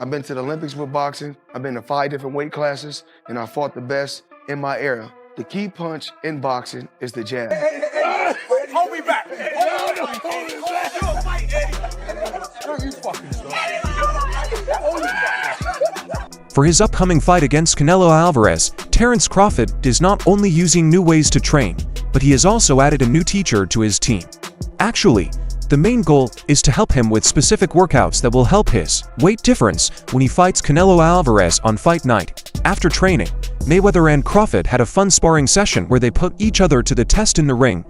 I've been to the Olympics with boxing. I've been to 5 different weight classes, and I fought the best in my era. The key punch in boxing is the jab. Hold me back. Hold me back. You a fight, Eddie. You fucking For his upcoming fight against Canelo Alvarez, Terence Crawford is not only using new ways to train, but he has also added a new teacher to his team. Actually, the main goal is to help him with specific workouts that will help his weight difference when he fights Canelo Alvarez on fight night. After training, Mayweather and Crawford had a fun sparring session where they put each other to the test in the ring.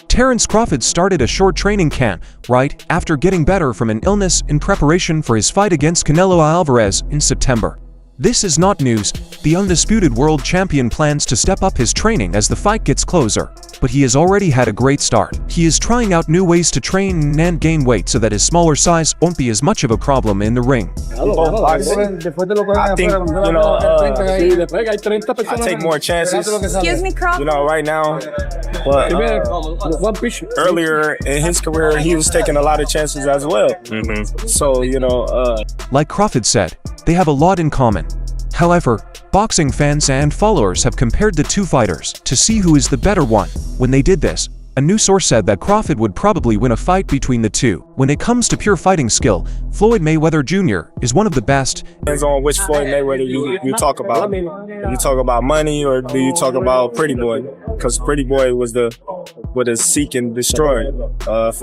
Terence Crawford started a short training camp right after getting better from an illness in preparation for his fight against Canelo Alvarez in September. This is not news. The undisputed world champion plans to step up his training as the fight gets closer, but he has already had a great start. He is trying out new ways to train and gain weight so that his smaller size won't be as much of a problem in the ring. I think, I take more chances. Excuse me, Crawford. Right now, but earlier in his career, he was taking a lot of chances as well. So, Like Crawford said, they have a lot in common. However, boxing fans and followers have compared the two fighters to see who is the better one. When they did this, a new source said that Crawford would probably win a fight between the two. When it comes to pure fighting skill, Floyd Mayweather Jr. is one of the best. Depends on which Floyd Mayweather you talk about. Do you talk about money or do you talk about Pretty Boy? Because Pretty Boy was seek and destroy.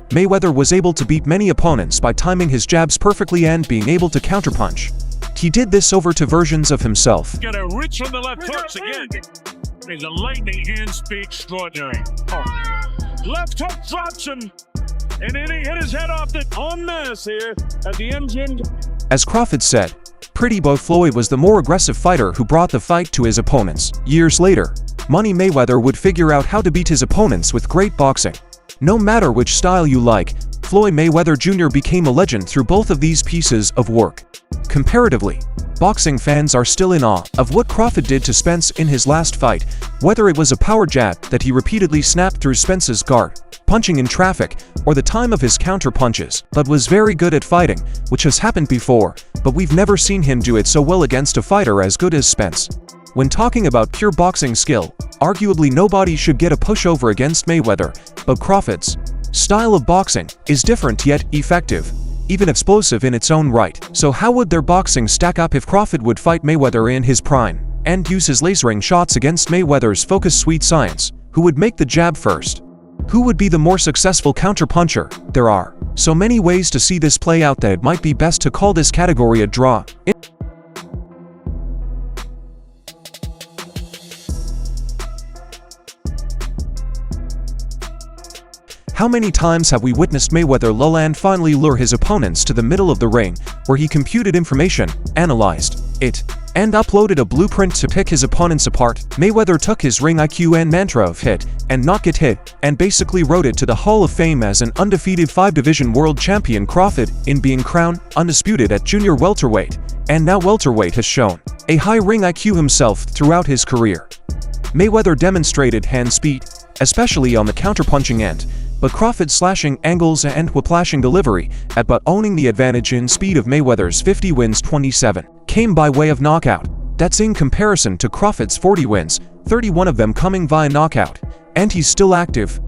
Mayweather was able to beat many opponents by timing his jabs perfectly and being able to counterpunch. He did this over two versions of himself. Got a reach from the left hooks again. He's a lightning hand speed extraordinary. Left hook drops him, and then he hit his head off on this here at the engine. As Crawford said, Pretty Boy Floyd was the more aggressive fighter who brought the fight to his opponents. Years later, Money Mayweather would figure out how to beat his opponents with great boxing. No matter which style you like, Floyd Mayweather Jr. became a legend through both of these pieces of work. Comparatively, boxing fans are still in awe of what Crawford did to Spence in his last fight, whether it was a power jab that he repeatedly snapped through Spence's guard, punching in traffic, or the time of his counter punches, but was very good at fighting, which has happened before, but we've never seen him do it so well against a fighter as good as Spence. When talking about pure boxing skill, arguably nobody should get a pushover against Mayweather, but Crawford's style of boxing is different yet effective, even explosive in its own right. So how would their boxing stack up if Crawford would fight Mayweather in his prime and use his lasering shots against Mayweather's focused sweet science? Who would make the jab first? Who would be the more successful counterpuncher? There are so many ways to see this play out that it might be best to call this category a draw. How many times have we witnessed Mayweather lull and finally lure his opponents to the middle of the ring, where he computed information, analyzed it, and uploaded a blueprint to pick his opponents apart? Mayweather took his ring IQ and mantra of hit and not get hit, and basically wrote it to the Hall of Fame as an undefeated 5-division world champion. Crawford, in being crowned undisputed at junior welterweight, and now welterweight, has shown a high ring IQ himself throughout his career. Mayweather demonstrated hand speed, especially on the counterpunching end, but Crawford's slashing angles and whiplashing delivery, at but owning the advantage in speed of Mayweather's 50 wins 27, came by way of knockout. That's in comparison to Crawford's 40 wins, 31 of them coming via knockout, and he's still active.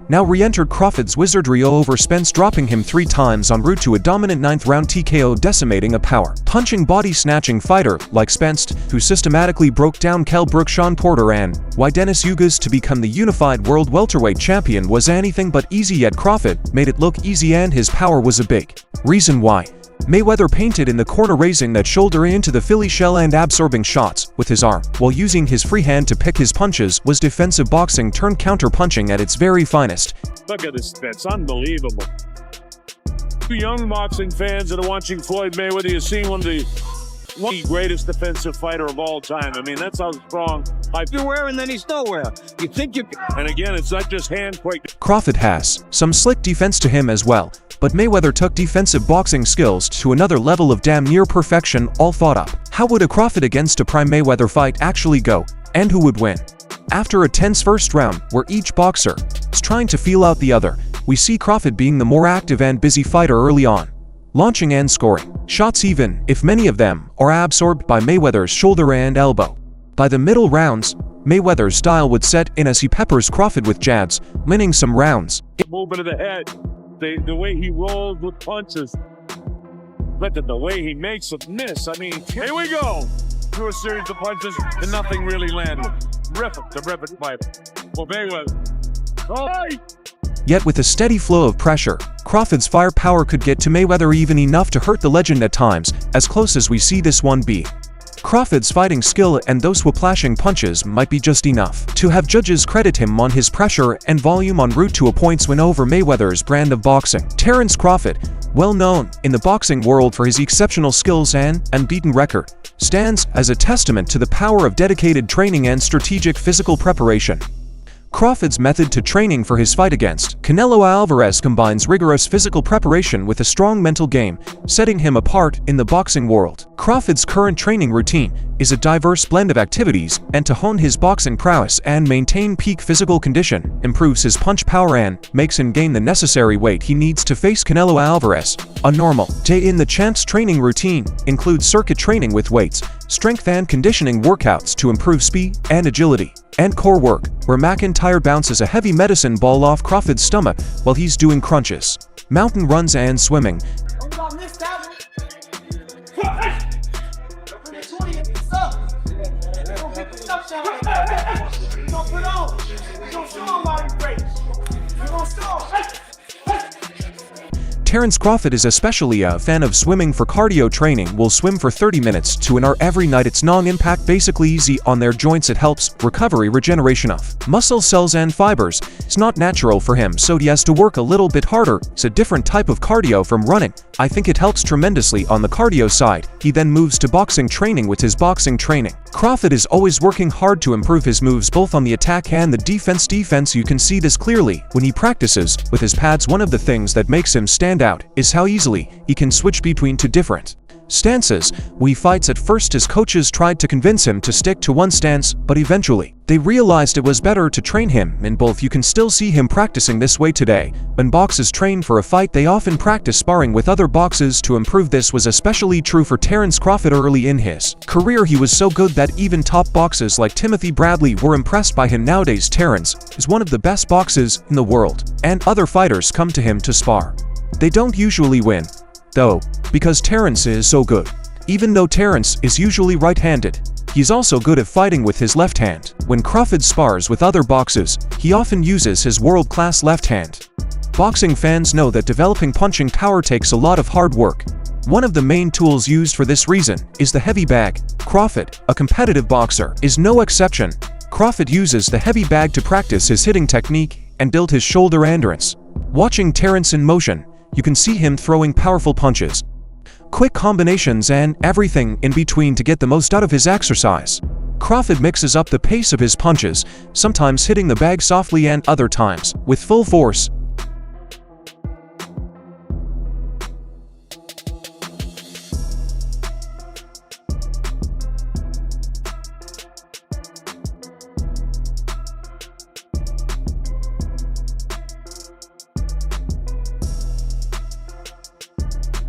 Now re-entered Crawford's wizardry over Spence, dropping him 3 times en route to a dominant 9th-round TKO, decimating a power-punching, body-snatching fighter like Spence, who systematically broke down Kell Brook, Sean Porter, and why Dennis Ugas to become the unified world welterweight champion was anything but easy, yet Crawford made it look easy, and his power was a big reason why. Mayweather painted in the corner, raising that shoulder into the Philly shell and absorbing shots with his arm, while using his free hand to pick his punches, was defensive boxing turned counter-punching at its very finest. Look at this, it's unbelievable. Young boxing fans that are watching Floyd Mayweather, you're seeing one of the greatest defensive fighter of all time. I mean, that's how strong. You're wearing, then he's nowhere. You think you can. And again, it's not just hand quick. Crawford has some slick defense to him as well, but Mayweather took defensive boxing skills to another level of damn near perfection, all thought up. How would a Crawford against a prime Mayweather fight actually go, and who would win? After a tense first round, where each boxer is trying to feel out the other, we see Crawford being the more active and busy fighter early on, launching and scoring shots even if many of them are absorbed by Mayweather's shoulder and elbow. By the middle rounds, Mayweather's style would set in as he peppers Crawford with jabs, winning some rounds. Movement of the head, the way he rolls with punches, but the way he makes them miss. I mean, here we go. Through a series of punches and nothing really landed. Terrific fight. Well, Mayweather. All right. Yet with a steady flow of pressure, Crawford's firepower could get to Mayweather even enough to hurt the legend at times, as close as we see this one be. Crawford's fighting skill and those whiplashing punches might be just enough to have judges credit him on his pressure and volume en route to a points win over Mayweather's brand of boxing. Terence Crawford, well known in the boxing world for his exceptional skills and unbeaten record, stands as a testament to the power of dedicated training and strategic physical preparation. Crawford's method to training for his fight against Canelo Alvarez combines rigorous physical preparation with a strong mental game, setting him apart in the boxing world. Crawford's current training routine is a diverse blend of activities, and to hone his boxing prowess and maintain peak physical condition, improves his punch power and makes him gain the necessary weight he needs to face Canelo Alvarez. A normal day in the champ's training routine includes circuit training with weights, strength and conditioning workouts to improve speed and agility, and core work, where McIntyre bounces a heavy medicine ball off Crawford's stomach while he's doing crunches, mountain runs and swimming. Terence Crawford is especially a fan of swimming for cardio training. Will swim for 30 minutes to an hour every night. It's non-impact, basically easy on their joints. It helps recovery, regeneration of muscle cells and fibers. It's not natural for him, so he has to work a little bit harder. It's a different type of cardio from running. I think it helps tremendously on the cardio side. He then moves to boxing training. With his boxing training, Crawford is always working hard to improve his moves both on the attack and the defense. You can see this clearly when he practices with his pads. One of the things that makes him stand out is how easily he can switch between two different stances. When he fights at first, his coaches tried to convince him to stick to one stance, but eventually they realized it was better to train him in both. You can still see him practicing this way today. When boxers train for a fight, they often practice sparring with other boxers to improve. This was especially true for Terence Crawford early in his career. He was so good that even top boxers like Timothy Bradley were impressed by him. Nowadays, Terence is one of the best boxers in the world, and other fighters come to him to spar. They don't usually win, though, because Terence is so good. Even though Terence is usually right-handed, he's also good at fighting with his left hand. When Crawford spars with other boxers, he often uses his world-class left hand. Boxing fans know that developing punching power takes a lot of hard work. One of the main tools used for this reason is the heavy bag. Crawford, a competitive boxer, is no exception. Crawford uses the heavy bag to practice his hitting technique and build his shoulder endurance. Watching Terence in motion, you can see him throwing powerful punches, quick combinations, and everything in between to get the most out of his exercise. Crawford mixes up the pace of his punches, sometimes hitting the bag softly and other times with full force.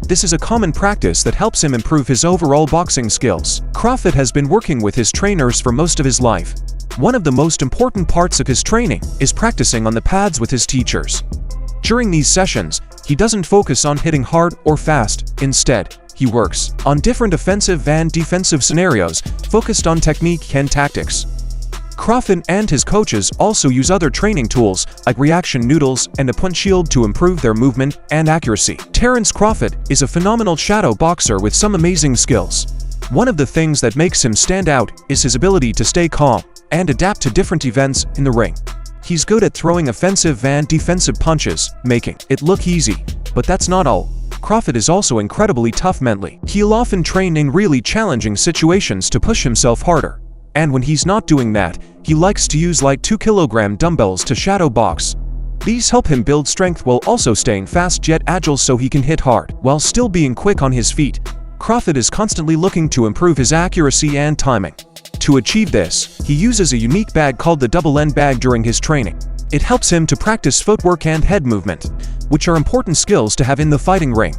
This is a common practice that helps him improve his overall boxing skills. Crawford has been working with his trainers for most of his life. One of the most important parts of his training is practicing on the pads with his teachers. During these sessions, he doesn't focus on hitting hard or fast. Instead, he works on different offensive and defensive scenarios, focused on technique and tactics. Crawford and his coaches also use other training tools like reaction noodles and a punch shield to improve their movement and accuracy. Terence Crawford is a phenomenal shadow boxer with some amazing skills. One of the things that makes him stand out is his ability to stay calm and adapt to different events in the ring. He's good at throwing offensive and defensive punches, making it look easy. But that's not all. Crawford is also incredibly tough mentally. He'll often train in really challenging situations to push himself harder. And when he's not doing that, he likes to use light 2-kilogram dumbbells to shadow box. These help him build strength while also staying fast yet agile, so he can hit hard while still being quick on his feet. Crawford is constantly looking to improve his accuracy and timing. To achieve this, he uses a unique bag called the double-end bag during his training. It helps him to practice footwork and head movement, which are important skills to have in the fighting ring.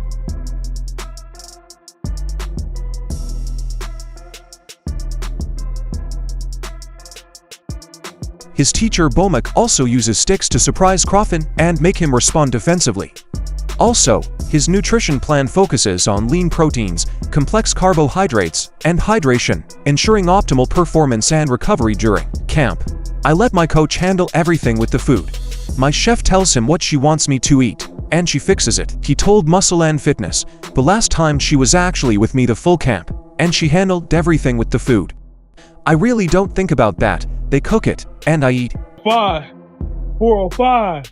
His teacher Bomac also uses sticks to surprise Crawford and make him respond defensively. Also, his nutrition plan focuses on lean proteins, complex carbohydrates, and hydration, ensuring optimal performance and recovery during camp. I let my coach handle everything with the food. My chef tells him what she wants me to eat, and she fixes it, he told Muscle and Fitness. The last time she was actually with me the full camp, and she handled everything with the food. I really don't think about that, they cook it, and I eat. 5, 405.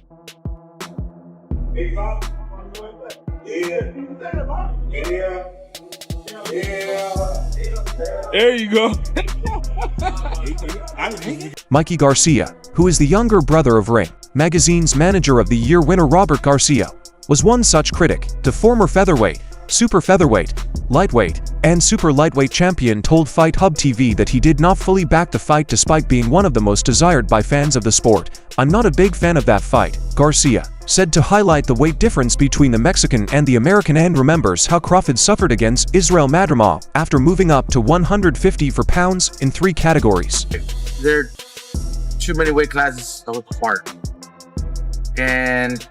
There you go. Mikey Garcia, who is the younger brother of Ring Magazine's Manager of the Year winner Robert Garcia, was one such critic. The former featherweight, super featherweight, lightweight, and super lightweight champion told Fight Hub TV that he did not fully back the fight despite being one of the most desired by fans of the sport. "I'm not a big fan of that fight," Garcia said, to highlight the weight difference between the Mexican and the American, and remembers how Crawford suffered against Israel Madrimov after moving up to 154 pounds in 3 categories. There are too many weight classes apart. And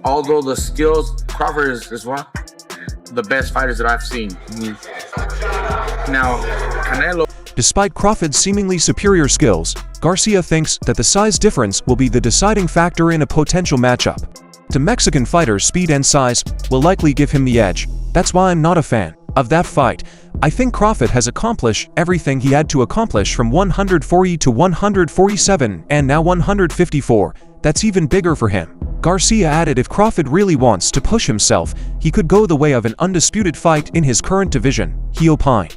although the skills, Crawford is one of the best fighters that I've seen. Now, Canelo. Despite Crawford's seemingly superior skills, Garcia thinks that the size difference will be the deciding factor in a potential matchup. The Mexican fighter's speed and size will likely give him the edge. That's why I'm not a fan of that fight. I think Crawford has accomplished everything he had to accomplish from 140 to 147 and now 154. That's even bigger for him. Garcia added if Crawford really wants to push himself, he could go the way of an undisputed fight in his current division, he opined.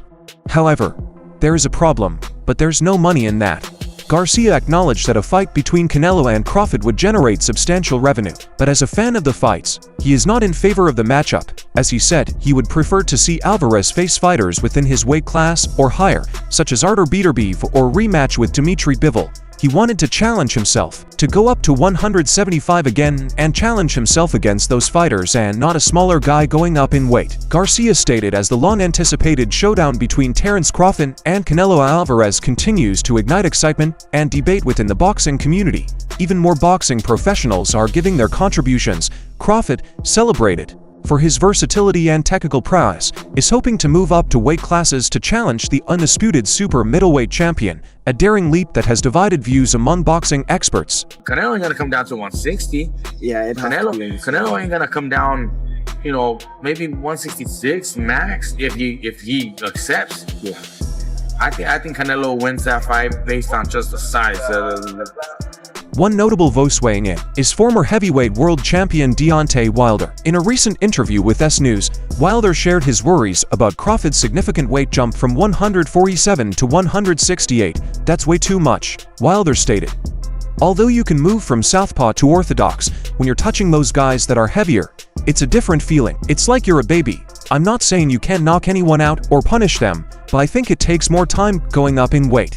However, there is a problem, but there's no money in that. Garcia acknowledged that a fight between Canelo and Crawford would generate substantial revenue, but as a fan of the fights, he is not in favor of the matchup. As he said, he would prefer to see Alvarez face fighters within his weight class or higher, such as Artur Beterbiev or rematch with Dmitry Bivol. He wanted to challenge himself, to go up to 175 again and challenge himself against those fighters and not a smaller guy going up in weight, Garcia stated, as the long-anticipated showdown between Terence Crawford and Canelo Alvarez continues to ignite excitement and debate within the boxing community. Even more boxing professionals are giving their contributions. Crawford, celebrated for his versatility and technical prowess, is hoping to move up to weight classes to challenge the undisputed super middleweight champion, a daring leap that has divided views among boxing experts. Canelo ain't gonna come down to 160. Yeah, Canelo ain't gonna come down, you know, maybe 166 max if he accepts. Yeah. I think Canelo wins that fight based on just the size. One notable voice weighing in is former heavyweight world champion Deontay Wilder. In a recent interview with S News, Wilder shared his worries about Crawford's significant weight jump from 147 to 168. "That's way too much," Wilder stated. "Although you can move from southpaw to orthodox, when you're touching those guys that are heavier, it's a different feeling. It's like you're a baby. I'm not saying you can't knock anyone out or punish them, but I think it takes more time going up in weight.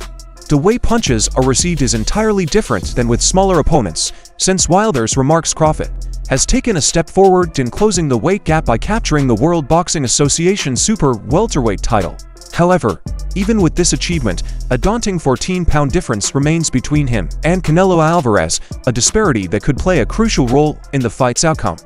The way punches are received is entirely different than with smaller opponents." Since Wilder's remarks, Crawford has taken a step forward in closing the weight gap by capturing the World Boxing Association super welterweight title. However, even with this achievement, a daunting 14-pound difference remains between him and Canelo Alvarez, a disparity that could play a crucial role in the fight's outcome.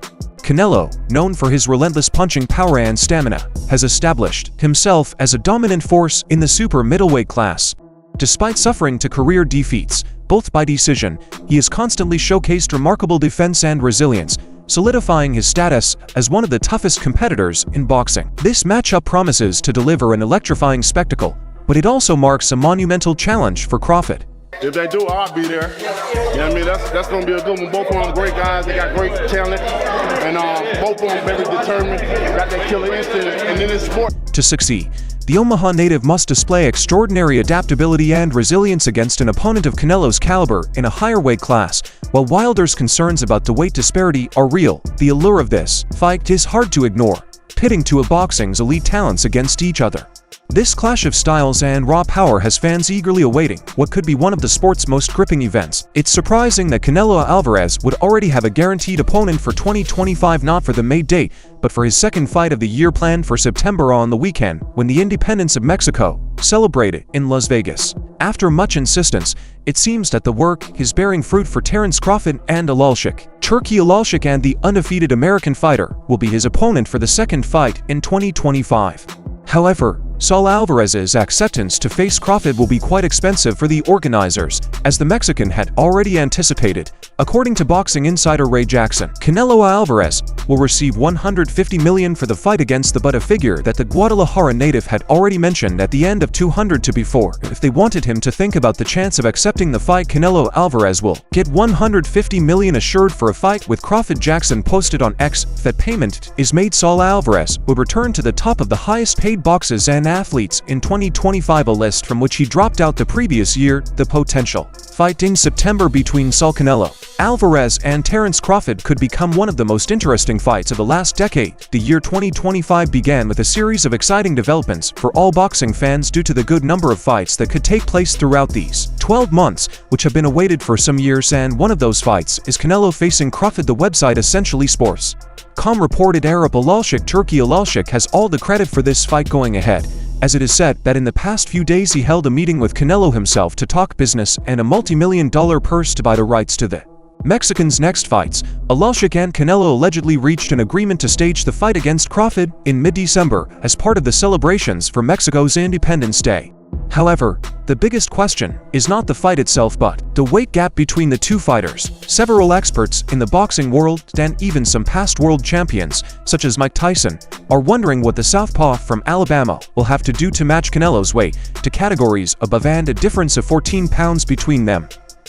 Canelo, known for his relentless punching power and stamina, has established himself as a dominant force in the super middleweight class. Despite suffering to career defeats, both by decision, he has constantly showcased remarkable defense and resilience, solidifying his status as one of the toughest competitors in boxing. This matchup promises to deliver an electrifying spectacle, but it also marks a monumental challenge for Crawford. If they do, I'll be there. You know what I mean? That's going to be a good one. Both of them great guys. They got great talent. And both of them very determined. Got that killer instinct. And in this sport. To succeed, the Omaha native must display extraordinary adaptability and resilience against an opponent of Canelo's caliber in a higher weight class. While Wilder's concerns about the weight disparity are real, the allure of this fight is hard to ignore. pitting two of boxing's elite talents against each other. This clash of styles and raw power has fans eagerly awaiting what could be one of the sport's most gripping events. It's surprising that Canelo Alvarez would already have a guaranteed opponent for 2025, not for the May date, but for his second fight of the year planned for September on the weekend, when the independence of Mexico celebrated in Las Vegas. After much insistence, it seems that the work is bearing fruit for Terence Crawford and Alalshik. Turki Alalshik, and the undefeated American fighter, will be his opponent for the second fight in 2025. However, Saul Alvarez's acceptance to face Crawford will be quite expensive for the organizers, as the Mexican had already anticipated. According to boxing insider Ray Jackson, Canelo Alvarez will receive $150 million for the fight against the Butt, a figure that the Guadalajara native had already mentioned at the end of 200 to before. If they wanted him to think about the chance of accepting the fight, Canelo Alvarez will get $150 million assured for a fight with Crawford. Jackson posted on X that payment is made. Saul Alvarez would return to the top of the highest paid boxers and athletes in 2025, a list from which he dropped out the previous year. The potential fight in September between Saul Canelo Alvarez and Terence Crawford could become one of the most interesting fights of the last decade. The year 2025 began with a series of exciting developments for all boxing fans due to the good number of fights that could take place throughout these 12 months, which have been awaited for some years, and one of those fights is Canelo facing Crawford. The website Essentially Sports.com reported Arab Alalshik Turki Alalshik has all the credit for this fight going ahead, as it is said that in the past few days he held a meeting with Canelo himself to talk business and a multi-million-dollar purse to buy the rights to the Mexican's next fights. Alalshik and Canelo allegedly reached an agreement to stage the fight against Crawford in mid-December as part of the celebrations for Mexico's Independence Day. However, the biggest question is not the fight itself but the weight gap between the two fighters. Several experts in the boxing world, and even some past world champions, such as Mike Tyson, are wondering what the southpaw from Alabama will have to do to match Canelo's weight to categories above and a difference of 14 pounds between them.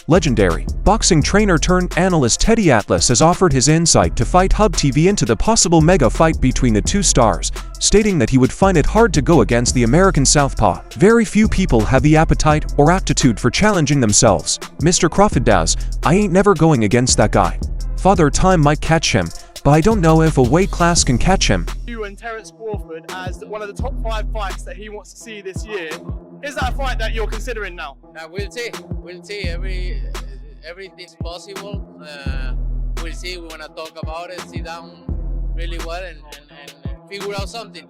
Legendary boxing trainer turned analyst Teddy Atlas has offered his insight to Fight Hub TV into the possible mega fight between the two stars, stating that he would find it hard to go against the American southpaw. Very few people have the appetite or aptitude for challenging themselves. Mr. Crawford does. I ain't never going against that guy. Father Time might catch him, but I don't know if a weight class can catch him. You and Terence Crawford as one of the top 5 fights that he wants to see this year. Is that a fight that you're considering now? We'll see. We'll see. Everything's possible. We'll see. We want to talk about it, sit down really well and figure out something.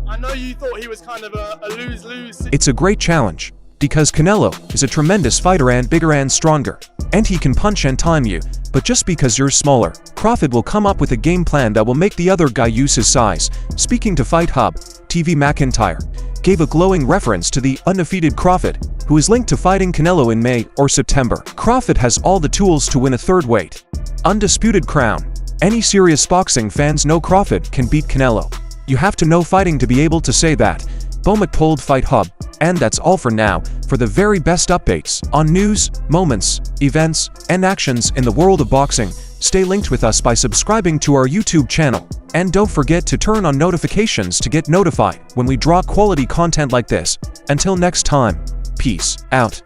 I know you thought he was kind of a lose-lose. It's a great challenge, because Canelo is a tremendous fighter and bigger and stronger, and he can punch and time you. But just because you're smaller, Crawford will come up with a game plan that will make the other guy use his size. Speaking to Fight Hub TV, McIntyre gave a glowing reference to the undefeated Crawford, who is linked to fighting Canelo in May or September. Crawford has all the tools to win a third weight undisputed crown. Any serious boxing fans know Crawford can beat Canelo. You have to know fighting to be able to say that. Beaumont told Fight Hub. And that's all for now. For the very best updates on news, moments, events, and actions in the world of boxing, stay linked with us by subscribing to our YouTube channel. And don't forget to turn on notifications to get notified when we draw quality content like this. Until next time, peace out.